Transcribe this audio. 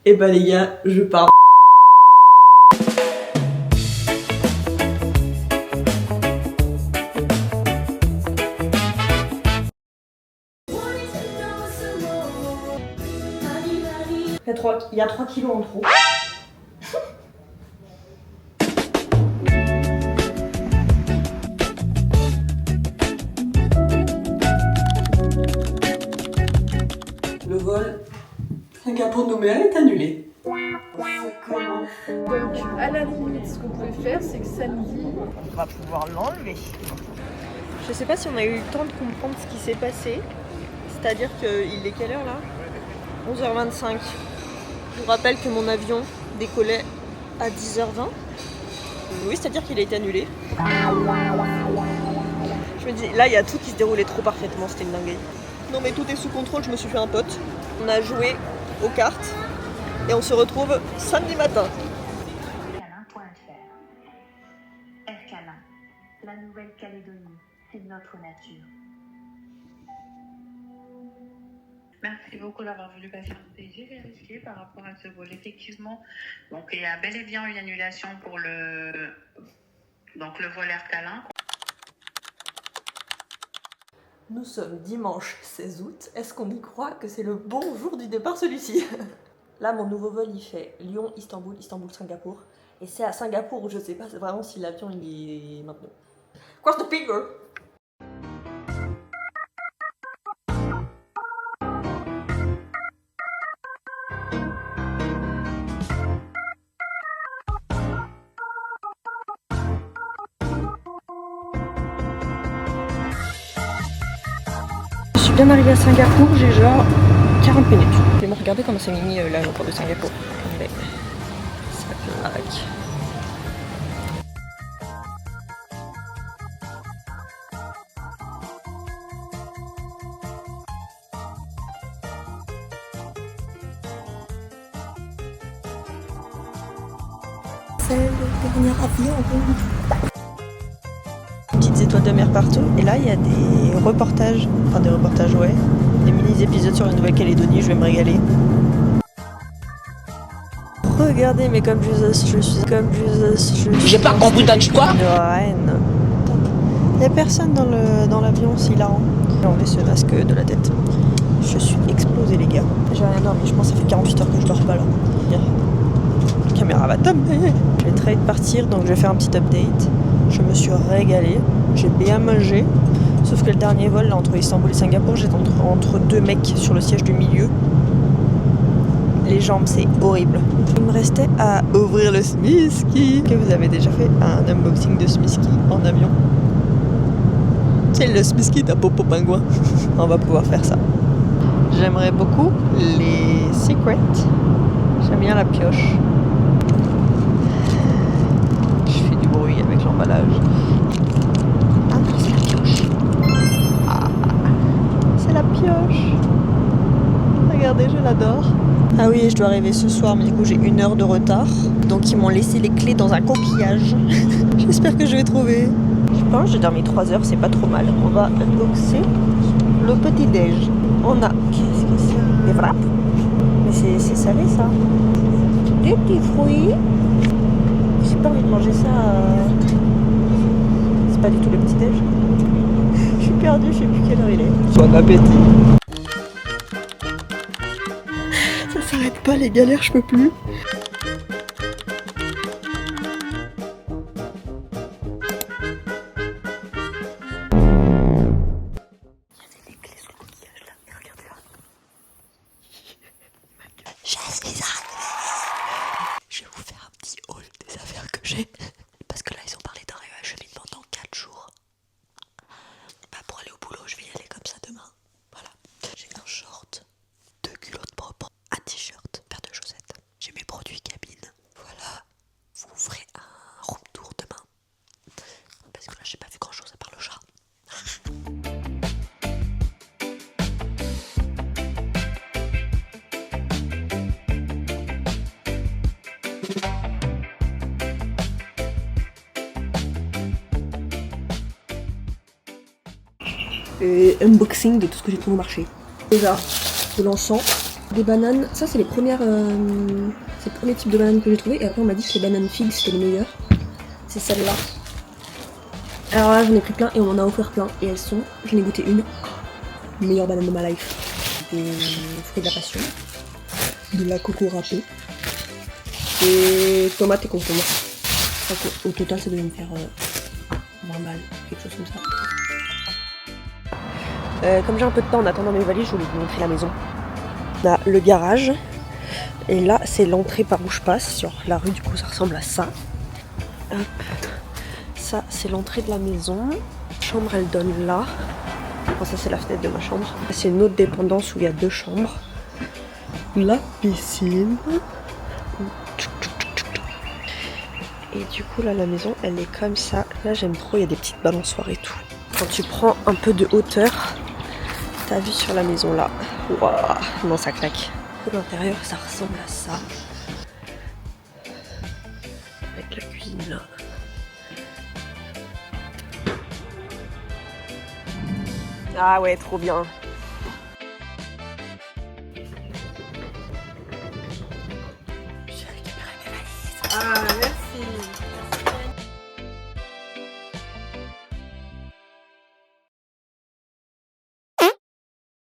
Et bah les gars, je pars. Il y a 3 kilos en trop. Le vol Singapour-Nouméa est annulé. Donc à la limite, ce qu'on pouvait faire, c'est que samedi, On va pouvoir l'enlever. Je sais pas si on a eu le temps de comprendre ce qui s'est passé. C'est-à-dire qu'il est quelle heure là? 11h25. Je vous rappelle que mon avion décollait à 10h20. Oui, c'est-à-dire qu'il a été annulé. Je me dis, là il y a tout qui se déroulait trop parfaitement, c'était une dinguerie. Non mais tout est sous contrôle, je me suis fait un pote. On a joué aux cartes et on se retrouve samedi matin. Ercalin, la Nouvelle-Calédonie, c'est notre nature. Merci beaucoup d'avoir voulu patienter. J'ai vérifié par rapport à ce vol. Effectivement, donc il y a bel et bien une annulation pour le vol Ercalin. Nous sommes dimanche 16 août. Est-ce qu'on y croit que c'est le bon jour du départ celui-ci? Là, mon nouveau vol, il fait Lyon-Istanbul, Istanbul-Singapour. Et c'est à Singapour où je sais pas vraiment si l'avion il est maintenant. Cross the finger! Je suis bien arrivée à Singapour, j'ai genre 40 minutes. Je vais me regarder comment c'est mis l'aéroport de Singapour. Attendez. Ça claque. C'est le dernier avion. Petites étoiles de mer partout. Et là, il y a des reportages. Enfin, des reportages, ouais. Des mini-épisodes sur la Nouvelle-Calédonie. Je vais me régaler. Regardez, mais comme je suis comme je J'ai pas compris, t'as dit quoi? de reine. Il n'y a personne dans l'avion, c'est hilarant. J'ai enlevé ce masque de la tête. Je suis explosée, les gars. J'ai rien dormi, je pense que ça fait 48 heures que je dors pas là. La caméra va tomber. Je vais très vite partir, donc je vais faire un petit update. Je me suis régalée, j'ai bien mangé. Sauf que le dernier vol, là, entre Istanbul et Singapour, j'étais entre deux mecs sur le siège du milieu. Les jambes, c'est horrible. Il me restait à ouvrir le Smisky. Que vous avez déjà fait un unboxing de Smisky en avion? C'est le Smisky d'un popo pingouin. On va pouvoir faire ça. J'aimerais beaucoup les secrets. J'aime bien la pioche. Je fais du bruit avec l'emballage. Ah non, c'est la pioche. Ah, c'est la pioche. Regardez, je l'adore. Ah oui, je dois arriver ce soir, mais du coup j'ai 1 heure de retard. Donc ils m'ont laissé les clés dans un coquillage. J'espère que je vais trouver. Je pense que j'ai dormi 3 heures, c'est pas trop mal. On va unboxer le petit déj. On a... Qu'est-ce que c'est? Des wraps? Mais c'est salé ça. Des petits fruits. J'ai pas envie de manger ça. C'est pas du tout le petit déj. Je suis perdue, je sais plus quelle heure il est. Bon appétit. Ça s'arrête pas les galères, je peux plus. Je suis arrivée. Je vais vous faire un petit haul des affaires que j'ai. Parce que là, ils ont parlé d'un réacheminement dans 4 jours. Bah, pour aller au boulot, je vais y aller comme ça demain. Voilà. J'ai un short, 2 culottes propres, un t-shirt, paire de chaussettes. J'ai mes produits cabine. Voilà. Vous ferez un room tour demain. Parce que là, j'ai pas vu grand chose à part le chat. Et unboxing de tout ce que j'ai trouvé au marché. Déjà, de l'encens, Des bananes, ça c'est les premières, c'est le premier type de bananes que j'ai trouvé. Et après on m'a dit que les bananes figues c'était les meilleures. C'est celle-là. Alors là j'en ai pris plein et on m'en a offert plein. Et elles sont, j'en ai goûté une, meilleure banane de ma life. Des fruits de la passion, de la coco râpée, et tomates et concombres. Au total ça devait me faire 20 balles, quelque chose comme ça. Comme j'ai un peu de temps en attendant mes valises, je voulais vous montrer la maison. On a le garage, et là c'est l'entrée par où je passe, sur la rue, du coup ça ressemble à ça. Hop. Ça c'est l'entrée de la maison. La chambre elle donne là. Enfin, ça c'est la fenêtre de ma chambre. C'est une autre dépendance où il y a 2 chambres. La piscine. Et du coup là la maison elle est comme ça. Là j'aime trop, il y a des petites balançoires et tout. Quand tu prends un peu de hauteur, t'as vu sur la maison là. Waouh, non ça claque. L'intérieur ça ressemble à ça. Avec la cuisine là. Ah ouais, trop bien. J'ai récupéré mes valises. Ah, merci.